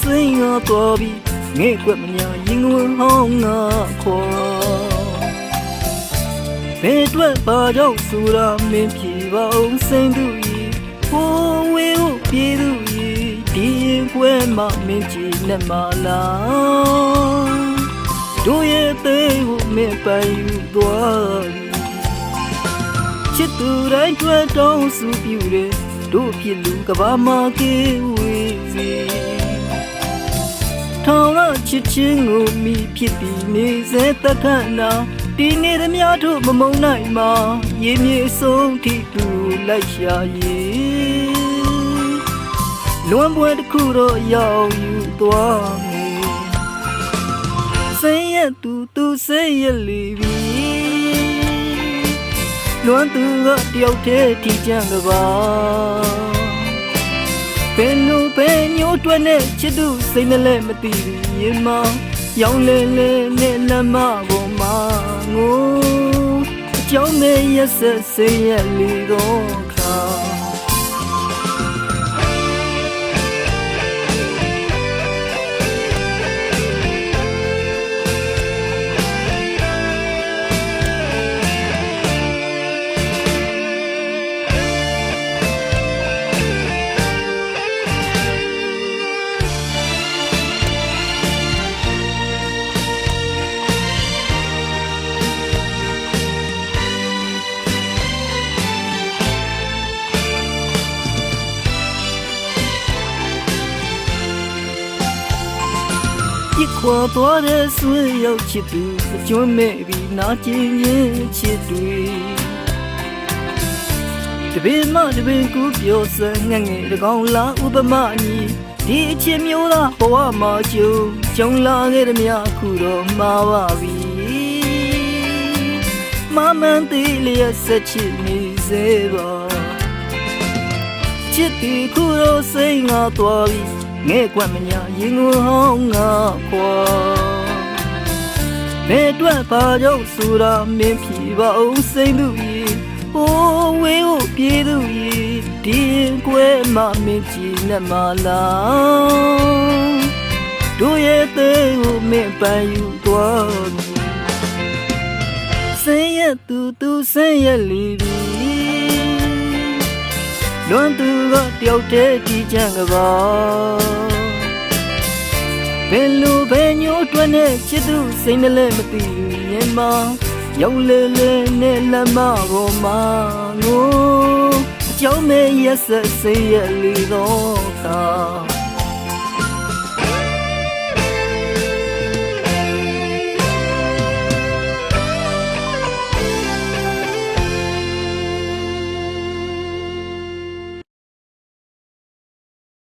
စိန်ငါတော်ပြီငဲ့ကွက်မညာရင်ဝင်ဟောင်းငါခေါ်ဘယ်အတွက်ဘာကြောင့်ဆိုတာမင်းဖြေပါအောင်စိန်သူကြီးဟိုးဝေးဟုတ်ပြေသူကြီးဒီရင်ခွဲမှမင်းကြည့်နဲ့မလားတို့ရဲ့သေးကိုမင်းပိုင်ယူသွားချစ်သူတိုင်းတွေ့တောင်းစုပြူတယ်တို့ဖြစ်လူကဘာမကေဝေးစီထောင်ရချစ်ချင်းကိုမိဖြစ်ပြီးနေစေတခဏနာဒီနေ့သမျှတို့မမုံနိုင်မှာရေမြေဆုံးထိတူလိုက်ရှာရေလွန်ပွဲတစ်ခုတော့ရောက်ယူသွားမယ်စိတ်ရသူစိတ်ရလေပြီလွန်သူကတယောက်တည်းထိကြံကပါဘယ်လိုပဲညိုးတွက်နဲ့ချစ်သူစိတ်နဲ့လည်းမသိဘူးရင်မရောင်လဲလဲနဲ့လမ်းမပေါ်မှာငိုအကြောင်းနဲ့ရက်ဆက်စိတ်ရလေတော့ခါ一块多的水要吃多，就没比那几年吃对。这边嘛这边股票是硬硬的讲啦，我不骂你。第一千秒啦，不话嘛就将来的命苦到马哇比。慢慢的来失去你谁吧？吃的苦到谁啊多比？ငဲ့ကွက်မညာရင်ကိုဟောင်းငါခွာဘယ်အတွက်ဘာကြောင့်ဆိုတာမင်းဖြေပါအောင်စိန်သူကြီးဟိုးဝေးဟုတ်ပြေသူကြီးဒီကွယ်မမင်းကြည့်နဲ့မလားတို့ရဲ့သေးကိုမင်းပိုင်ယူသွားစိန်ရသူစိန်ရလေပြီလွန်သူကတယောက်တည်းဒီချမ်းကပါဘယ်လိုပဲညိုးတွက်နဲ့ချစ်သူစိတ်နဲ့လည်းမသိဘူးမြင်မရောင်လဲလဲနဲ့လမ်းမပေါ်မှာငိုအကြောင်းမဲ့ရက်ဆက်စိတ်ရလေတော့ခါ